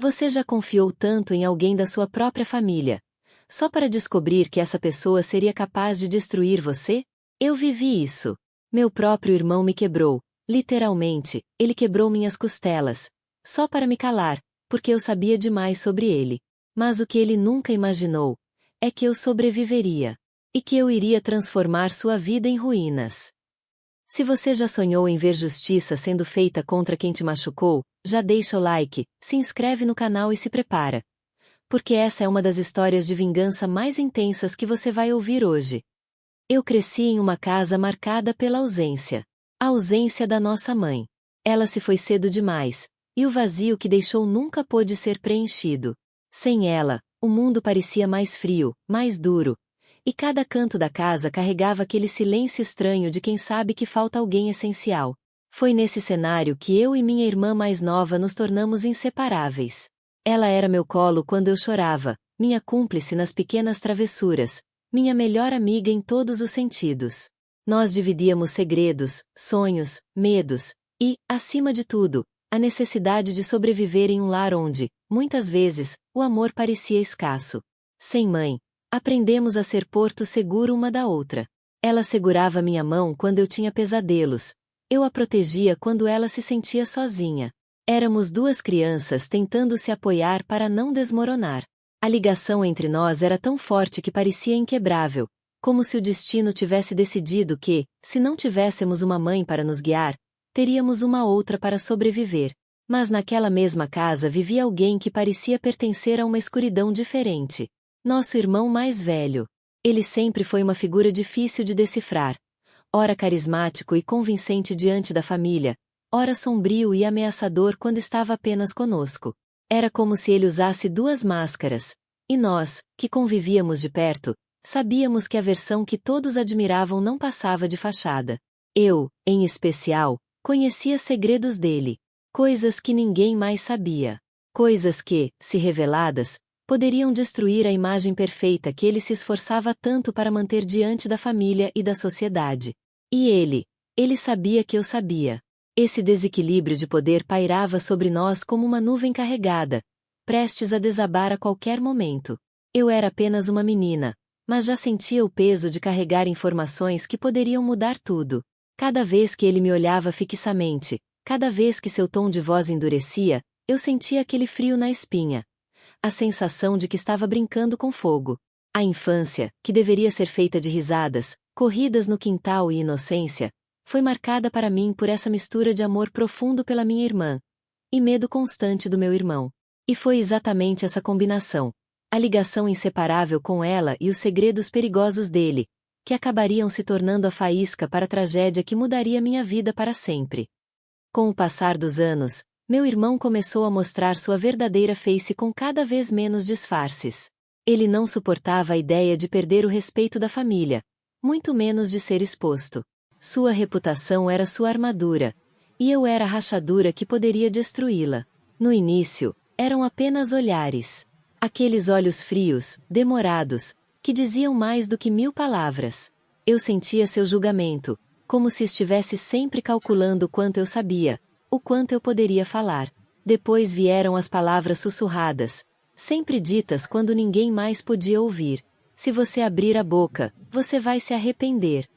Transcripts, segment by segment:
Você já confiou tanto em alguém da sua própria família, só para descobrir que essa pessoa seria capaz de destruir você? Eu vivi isso. Meu próprio irmão me quebrou, literalmente, ele quebrou minhas costelas, só para me calar, porque eu sabia demais sobre ele. Mas o que ele nunca imaginou é que eu sobreviveria e que eu iria transformar sua vida em ruínas. Se você já sonhou em ver justiça sendo feita contra quem te machucou, já deixa o like, se inscreve no canal e se prepara, porque essa é uma das histórias de vingança mais intensas que você vai ouvir hoje. Eu cresci em uma casa marcada pela ausência. A ausência da nossa mãe. Ela se foi cedo demais, e o vazio que deixou nunca pôde ser preenchido. Sem ela, o mundo parecia mais frio, mais duro, e cada canto da casa carregava aquele silêncio estranho de quem sabe que falta alguém essencial. Foi nesse cenário que eu e minha irmã mais nova nos tornamos inseparáveis. Ela era meu colo quando eu chorava, minha cúmplice nas pequenas travessuras, minha melhor amiga em todos os sentidos. Nós dividíamos segredos, sonhos, medos e, acima de tudo, a necessidade de sobreviver em um lar onde, muitas vezes, o amor parecia escasso. Sem mãe, aprendemos a ser porto seguro uma da outra. Ela segurava minha mão quando eu tinha pesadelos. Eu a protegia quando ela se sentia sozinha. Éramos duas crianças tentando se apoiar para não desmoronar. A ligação entre nós era tão forte que parecia inquebrável, como se o destino tivesse decidido que, se não tivéssemos uma mãe para nos guiar, teríamos uma outra para sobreviver. Mas naquela mesma casa vivia alguém que parecia pertencer a uma escuridão diferente. Nosso irmão mais velho. Ele sempre foi uma figura difícil de decifrar. Ora carismático e convincente diante da família, ora sombrio e ameaçador quando estava apenas conosco. Era como se ele usasse duas máscaras. E nós, que convivíamos de perto, sabíamos que a versão que todos admiravam não passava de fachada. Eu, em especial, conhecia segredos dele. Coisas que ninguém mais sabia. Coisas que, se reveladas, poderiam destruir a imagem perfeita que ele se esforçava tanto para manter diante da família e da sociedade. E ele sabia que eu sabia. Esse desequilíbrio de poder pairava sobre nós como uma nuvem carregada, prestes a desabar a qualquer momento. Eu era apenas uma menina, mas já sentia o peso de carregar informações que poderiam mudar tudo. Cada vez que ele me olhava fixamente, cada vez que seu tom de voz endurecia, eu sentia aquele frio na espinha. A sensação de que estava brincando com fogo. A infância, que deveria ser feita de risadas, corridas no quintal e inocência, foi marcada para mim por essa mistura de amor profundo pela minha irmã e medo constante do meu irmão. E foi exatamente essa combinação, a ligação inseparável com ela e os segredos perigosos dele, que acabariam se tornando a faísca para a tragédia que mudaria minha vida para sempre. Com o passar dos anos, meu irmão começou a mostrar sua verdadeira face com cada vez menos disfarces. Ele não suportava a ideia de perder o respeito da família, muito menos de ser exposto. Sua reputação era sua armadura, e eu era a rachadura que poderia destruí-la. No início, eram apenas olhares. Aqueles olhos frios, demorados, que diziam mais do que 1000 palavras. Eu sentia seu julgamento, como se estivesse sempre calculando quanto eu sabia, o quanto eu poderia falar. Depois vieram as palavras sussurradas, sempre ditas quando ninguém mais podia ouvir. Se você abrir a boca, você vai se arrepender.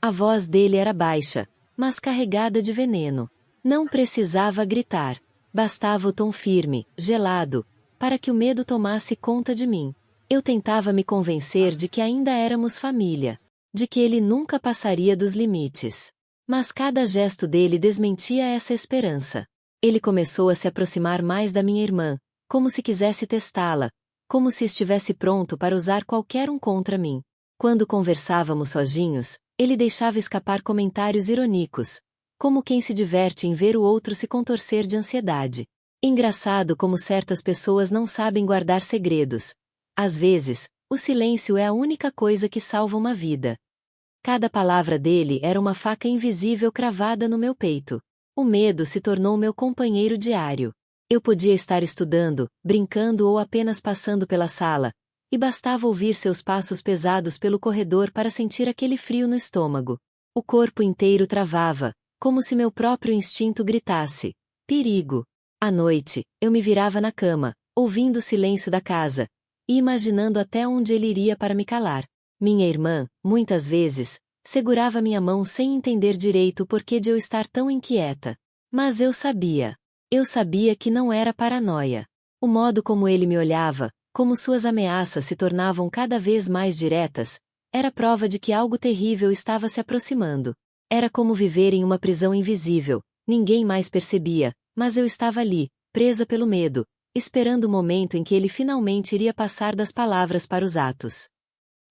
A voz dele era baixa, mas carregada de veneno. Não precisava gritar. Bastava o tom firme, gelado, para que o medo tomasse conta de mim. Eu tentava me convencer de que ainda éramos família, de que ele nunca passaria dos limites. Mas cada gesto dele desmentia essa esperança. Ele começou a se aproximar mais da minha irmã, como se quisesse testá-la, como se estivesse pronto para usar qualquer um contra mim. Quando conversávamos sozinhos, ele deixava escapar comentários irônicos, como quem se diverte em ver o outro se contorcer de ansiedade. Engraçado como certas pessoas não sabem guardar segredos. Às vezes, o silêncio é a única coisa que salva uma vida. Cada palavra dele era uma faca invisível cravada no meu peito. O medo se tornou meu companheiro diário. Eu podia estar estudando, brincando ou apenas passando pela sala, e bastava ouvir seus passos pesados pelo corredor para sentir aquele frio no estômago. O corpo inteiro travava, como se meu próprio instinto gritasse: perigo! À noite, eu me virava na cama, ouvindo o silêncio da casa, e imaginando até onde ele iria para me calar. Minha irmã, muitas vezes, segurava minha mão sem entender direito o porquê de eu estar tão inquieta. Mas eu sabia. Eu sabia que não era paranoia. O modo como ele me olhava, como suas ameaças se tornavam cada vez mais diretas, era prova de que algo terrível estava se aproximando. Era como viver em uma prisão invisível, ninguém mais percebia, mas eu estava ali, presa pelo medo, esperando o momento em que ele finalmente iria passar das palavras para os atos.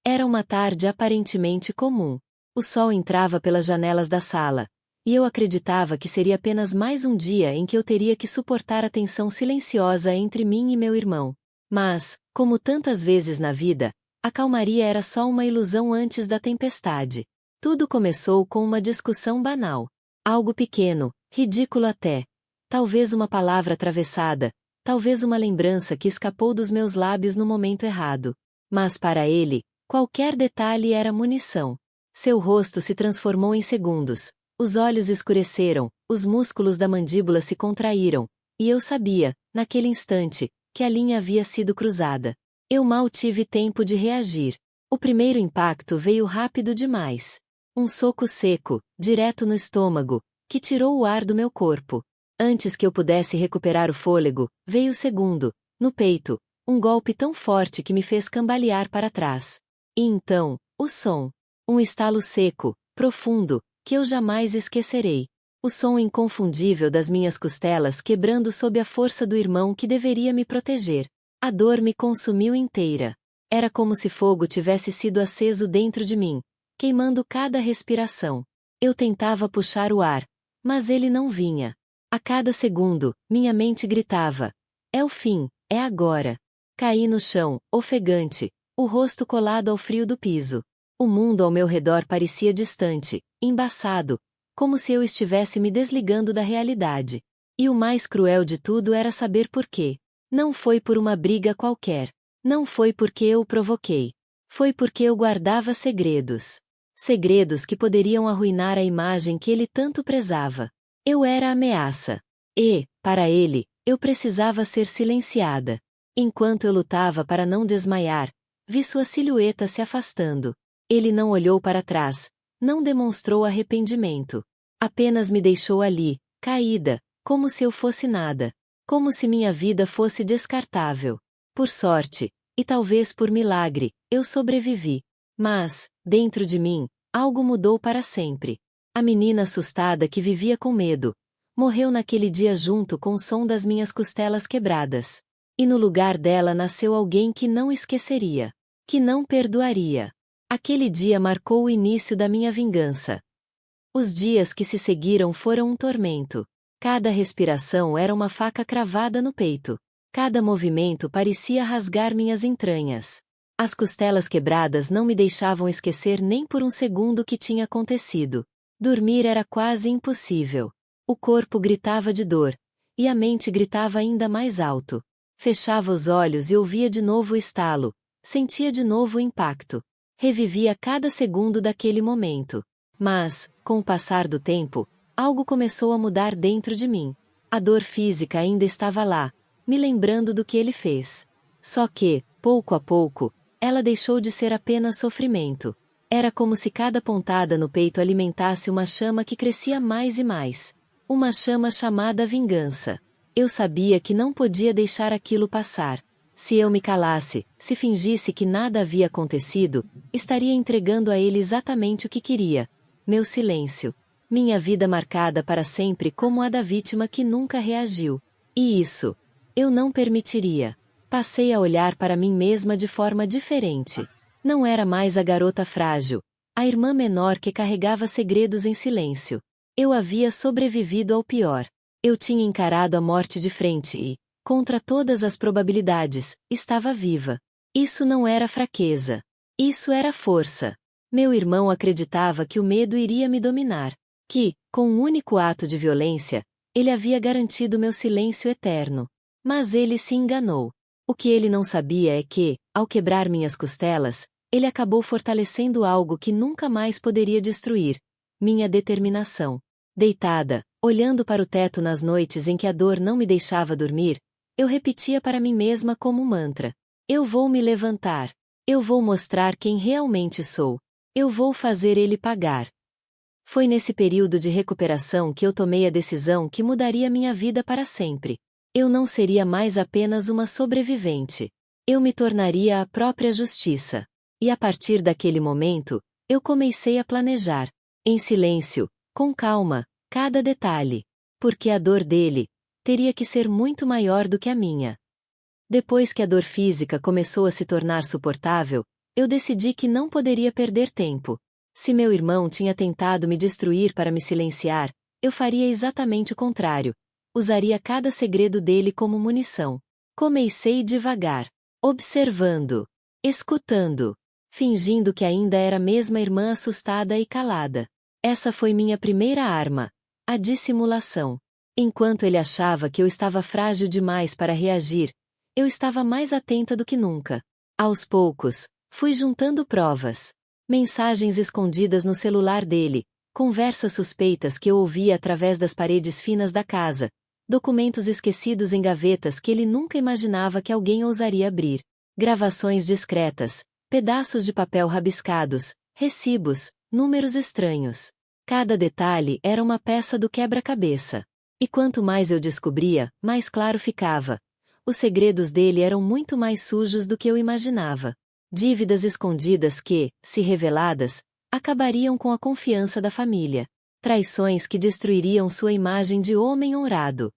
Era uma tarde aparentemente comum. O sol entrava pelas janelas da sala, e eu acreditava que seria apenas mais um dia em que eu teria que suportar a tensão silenciosa entre mim e meu irmão. Mas, como tantas vezes na vida, a calmaria era só uma ilusão antes da tempestade. Tudo começou com uma discussão banal. Algo pequeno, ridículo até. Talvez uma palavra atravessada, talvez uma lembrança que escapou dos meus lábios no momento errado. Mas para ele, qualquer detalhe era munição. Seu rosto se transformou em segundos, os olhos escureceram, os músculos da mandíbula se contraíram, e eu sabia, naquele instante, que a linha havia sido cruzada. Eu mal tive tempo de reagir. O primeiro impacto veio rápido demais. Um soco seco, direto no estômago, que tirou o ar do meu corpo. Antes que eu pudesse recuperar o fôlego, veio o segundo, no peito, um golpe tão forte que me fez cambalear para trás. E então, o som. Um estalo seco, profundo, que eu jamais esquecerei. O som inconfundível das minhas costelas quebrando sob a força do irmão que deveria me proteger. A dor me consumiu inteira. Era como se fogo tivesse sido aceso dentro de mim, queimando cada respiração. Eu tentava puxar o ar, mas ele não vinha. A cada segundo, minha mente gritava: é o fim, é agora. Caí no chão, ofegante, o rosto colado ao frio do piso. O mundo ao meu redor parecia distante, embaçado, como se eu estivesse me desligando da realidade. E o mais cruel de tudo era saber por quê. Não foi por uma briga qualquer. Não foi porque eu o provoquei. Foi porque eu guardava segredos. Segredos que poderiam arruinar a imagem que ele tanto prezava. Eu era a ameaça. E, para ele, eu precisava ser silenciada. Enquanto eu lutava para não desmaiar, vi sua silhueta se afastando. Ele não olhou para trás, não demonstrou arrependimento. Apenas me deixou ali, caída, como se eu fosse nada. Como se minha vida fosse descartável. Por sorte, e talvez por milagre, eu sobrevivi. Mas, dentro de mim, algo mudou para sempre. A menina assustada que vivia com medo, morreu naquele dia junto com o som das minhas costelas quebradas. E no lugar dela nasceu alguém que não esqueceria. Que não perdoaria. Aquele dia marcou o início da minha vingança. Os dias que se seguiram foram um tormento. Cada respiração era uma faca cravada no peito. Cada movimento parecia rasgar minhas entranhas. As costelas quebradas não me deixavam esquecer nem por um segundo o que tinha acontecido. Dormir era quase impossível. O corpo gritava de dor, e a mente gritava ainda mais alto. Fechava os olhos e ouvia de novo o estalo, sentia de novo o impacto. Revivia cada segundo daquele momento. Mas, com o passar do tempo, algo começou a mudar dentro de mim. A dor física ainda estava lá, me lembrando do que ele fez. Só que, pouco a pouco, ela deixou de ser apenas sofrimento. Era como se cada pontada no peito alimentasse uma chama que crescia mais e mais. Uma chama chamada vingança. Eu sabia que não podia deixar aquilo passar. Se eu me calasse, se fingisse que nada havia acontecido, estaria entregando a ele exatamente o que queria. Meu silêncio. Minha vida marcada para sempre como a da vítima que nunca reagiu. E isso, eu não permitiria. Passei a olhar para mim mesma de forma diferente. Não era mais a garota frágil, a irmã menor que carregava segredos em silêncio. Eu havia sobrevivido ao pior. Eu tinha encarado a morte de frente e, contra todas as probabilidades, estava viva. Isso não era fraqueza. Isso era força. Meu irmão acreditava que o medo iria me dominar. Que, com um único ato de violência, ele havia garantido meu silêncio eterno. Mas ele se enganou. O que ele não sabia é que, ao quebrar minhas costelas, ele acabou fortalecendo algo que nunca mais poderia destruir. Minha determinação. Deitada, Olhando para o teto nas noites em que a dor não me deixava dormir, eu repetia para mim mesma como um mantra: eu vou me levantar. Eu vou mostrar quem realmente sou. Eu vou fazer ele pagar. Foi nesse período de recuperação que eu tomei a decisão que mudaria minha vida para sempre. Eu não seria mais apenas uma sobrevivente. Eu me tornaria a própria justiça. E a partir daquele momento, eu comecei a planejar, em silêncio, com calma, cada detalhe. Porque a dor dele teria que ser muito maior do que a minha. Depois que a dor física começou a se tornar suportável, eu decidi que não poderia perder tempo. Se meu irmão tinha tentado me destruir para me silenciar, eu faria exatamente o contrário. Usaria cada segredo dele como munição. Comecei devagar, observando, escutando, fingindo que ainda era a mesma irmã assustada e calada. Essa foi minha primeira arma, a dissimulação. Enquanto ele achava que eu estava frágil demais para reagir, eu estava mais atenta do que nunca. Aos poucos, fui juntando provas. Mensagens escondidas no celular dele, conversas suspeitas que eu ouvia através das paredes finas da casa, documentos esquecidos em gavetas que ele nunca imaginava que alguém ousaria abrir, gravações discretas, pedaços de papel rabiscados, recibos, números estranhos. Cada detalhe era uma peça do quebra-cabeça. E quanto mais eu descobria, mais claro ficava. Os segredos dele eram muito mais sujos do que eu imaginava. Dívidas escondidas que, se reveladas, acabariam com a confiança da família. Traições que destruiriam sua imagem de homem honrado.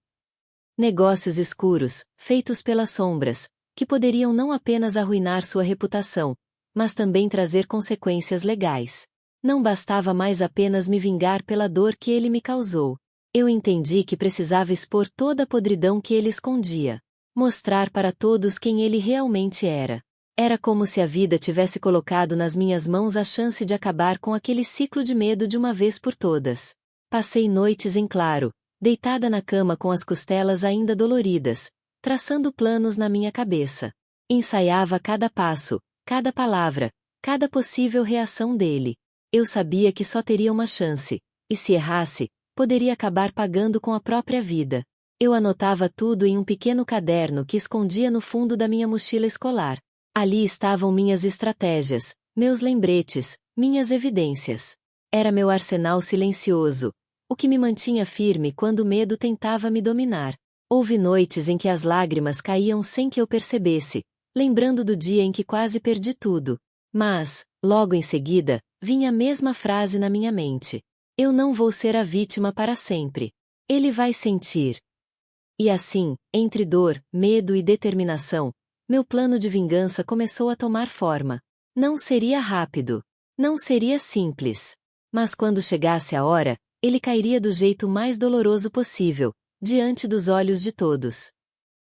Negócios escuros, feitos pelas sombras, que poderiam não apenas arruinar sua reputação, mas também trazer consequências legais. Não bastava mais apenas me vingar pela dor que ele me causou. Eu entendi que precisava expor toda a podridão que ele escondia. Mostrar para todos quem ele realmente era. Era como se a vida tivesse colocado nas minhas mãos a chance de acabar com aquele ciclo de medo de uma vez por todas. Passei noites em claro, deitada na cama com as costelas ainda doloridas, traçando planos na minha cabeça. Ensaiava cada passo, cada palavra, cada possível reação dele. Eu sabia que só teria uma chance, e se errasse, poderia acabar pagando com a própria vida. Eu anotava tudo em um pequeno caderno que escondia no fundo da minha mochila escolar. Ali estavam minhas estratégias, meus lembretes, minhas evidências. Era meu arsenal silencioso, o que me mantinha firme quando o medo tentava me dominar. Houve noites em que as lágrimas caíam sem que eu percebesse, lembrando do dia em que quase perdi tudo. Mas, logo em seguida, vinha a mesma frase na minha mente. Eu não vou ser a vítima para sempre. Ele vai sentir. E assim, entre dor, medo e determinação, meu plano de vingança começou a tomar forma. Não seria rápido. Não seria simples. Mas quando chegasse a hora, ele cairia do jeito mais doloroso possível, diante dos olhos de todos.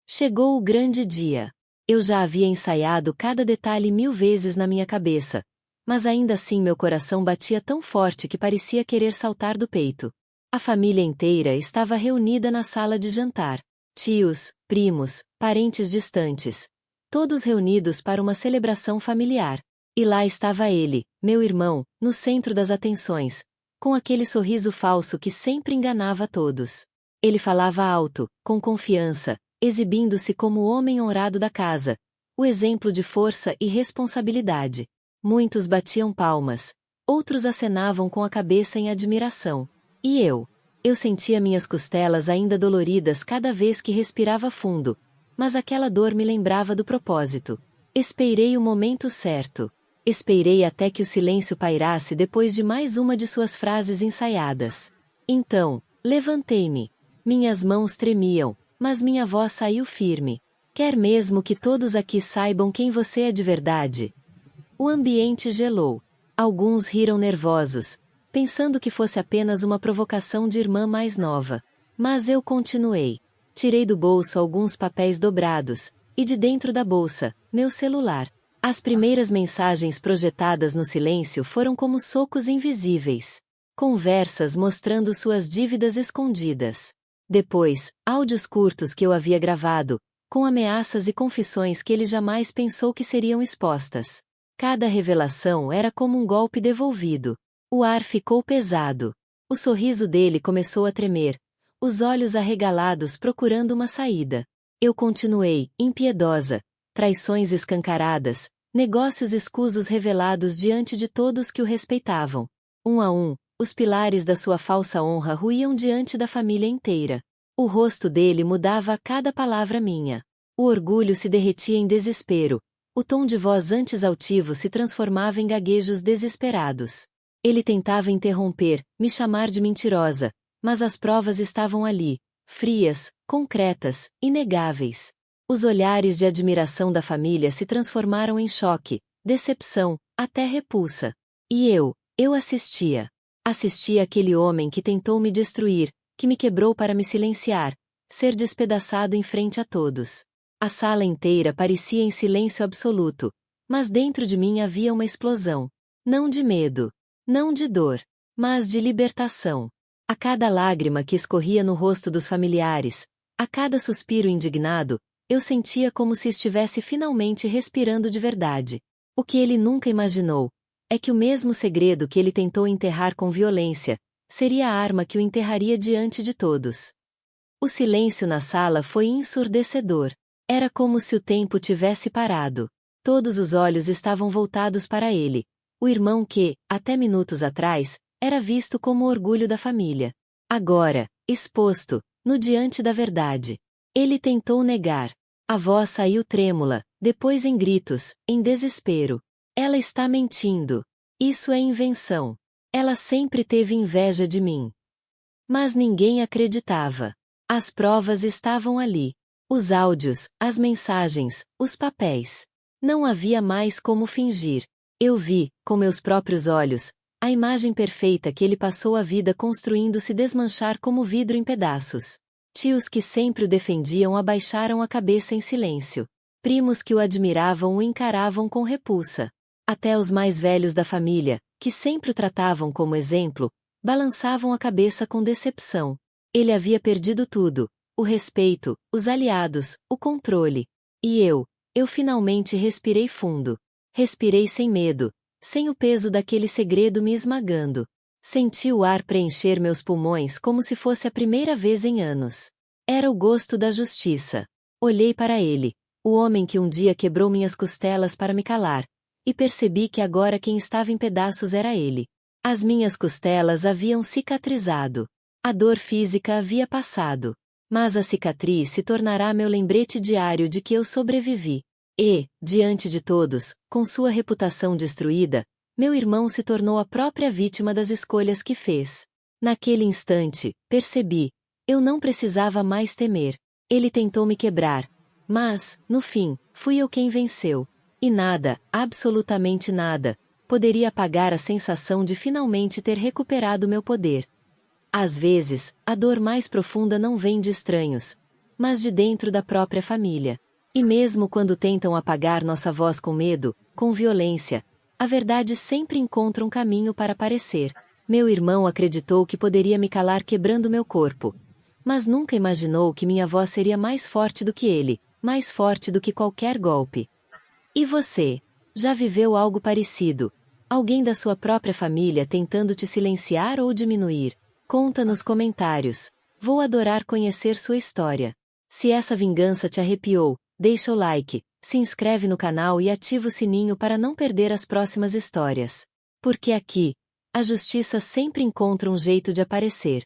Chegou o grande dia. Eu já havia ensaiado cada detalhe 1000 vezes na minha cabeça, mas ainda assim meu coração batia tão forte que parecia querer saltar do peito. A família inteira estava reunida na sala de jantar. Tios, primos, parentes distantes. Todos reunidos para uma celebração familiar. E lá estava ele, meu irmão, no centro das atenções, com aquele sorriso falso que sempre enganava a todos. Ele falava alto, com confiança, exibindo-se como o homem honrado da casa, o exemplo de força e responsabilidade. Muitos batiam palmas, outros acenavam com a cabeça em admiração. E eu? Eu sentia minhas costelas ainda doloridas cada vez que respirava fundo, mas aquela dor me lembrava do propósito. Esperei o momento certo. Esperei até que o silêncio pairasse depois de mais uma de suas frases ensaiadas. Então, levantei-me. Minhas mãos tremiam, mas minha voz saiu firme. Quer mesmo que todos aqui saibam quem você é de verdade? O ambiente gelou. Alguns riram nervosos, pensando que fosse apenas uma provocação de irmã mais nova. Mas eu continuei. Tirei do bolso alguns papéis dobrados, e de dentro da bolsa, meu celular. As primeiras mensagens projetadas no silêncio foram como socos invisíveis. Conversas mostrando suas dívidas escondidas. Depois, áudios curtos que eu havia gravado, com ameaças e confissões que ele jamais pensou que seriam expostas. Cada revelação era como um golpe devolvido. O ar ficou pesado. O sorriso dele começou a tremer, os olhos arregalados procurando uma saída. Eu continuei, impiedosa, traições escancaradas, negócios escusos revelados diante de todos que o respeitavam. Um a um, os pilares da sua falsa honra ruíam diante da família inteira. O rosto dele mudava a cada palavra minha. O orgulho se derretia em desespero. O tom de voz antes altivo se transformava em gaguejos desesperados. Ele tentava interromper, me chamar de mentirosa, mas as provas estavam ali, frias, concretas, inegáveis. Os olhares de admiração da família se transformaram em choque, decepção, até repulsa. E eu assistia. Assistia aquele homem que tentou me destruir, que me quebrou para me silenciar, ser despedaçado em frente a todos. A sala inteira parecia em silêncio absoluto, mas dentro de mim havia uma explosão. Não de medo, não de dor, mas de libertação. A cada lágrima que escorria no rosto dos familiares, a cada suspiro indignado, eu sentia como se estivesse finalmente respirando de verdade. O que ele nunca imaginou é que o mesmo segredo que ele tentou enterrar com violência seria a arma que o enterraria diante de todos. O silêncio na sala foi ensurdecedor. Era como se o tempo tivesse parado. Todos os olhos estavam voltados para ele, o irmão que, até minutos atrás, era visto como o orgulho da família. Agora, exposto, no diante da verdade. Ele tentou negar. A voz saiu trêmula, depois em gritos, em desespero. Ela está mentindo. Isso é invenção. Ela sempre teve inveja de mim. Mas ninguém acreditava. As provas estavam ali. Os áudios, as mensagens, os papéis. Não havia mais como fingir. Eu vi, com meus próprios olhos, a imagem perfeita que ele passou a vida construindo se desmanchar como vidro em pedaços. Tios que sempre o defendiam abaixaram a cabeça em silêncio. Primos que o admiravam o encaravam com repulsa. Até os mais velhos da família, que sempre o tratavam como exemplo, balançavam a cabeça com decepção. Ele havia perdido tudo. O respeito, os aliados, o controle. E eu finalmente respirei fundo. Respirei sem medo, sem o peso daquele segredo me esmagando. Senti o ar preencher meus pulmões como se fosse a primeira vez em anos. Era o gosto da justiça. Olhei para ele, o homem que um dia quebrou minhas costelas para me calar, e percebi que agora quem estava em pedaços era ele. As minhas costelas haviam cicatrizado. A dor física havia passado. Mas a cicatriz se tornará meu lembrete diário de que eu sobrevivi. E, diante de todos, com sua reputação destruída, meu irmão se tornou a própria vítima das escolhas que fez. Naquele instante, percebi, eu não precisava mais temer. Ele tentou me quebrar. Mas, no fim, fui eu quem venceu. E nada, absolutamente nada, poderia apagar a sensação de finalmente ter recuperado meu poder. Às vezes, a dor mais profunda não vem de estranhos, mas de dentro da própria família. E mesmo quando tentam apagar nossa voz com medo, com violência, a verdade sempre encontra um caminho para aparecer. Meu irmão acreditou que poderia me calar quebrando meu corpo, mas nunca imaginou que minha voz seria mais forte do que ele, mais forte do que qualquer golpe. E você? Já viveu algo parecido? Alguém da sua própria família tentando te silenciar ou diminuir? Conta nos comentários. Vou adorar conhecer sua história. Se essa vingança te arrepiou, deixa o like, se inscreve no canal e ativa o sininho para não perder as próximas histórias. Porque aqui, a justiça sempre encontra um jeito de aparecer.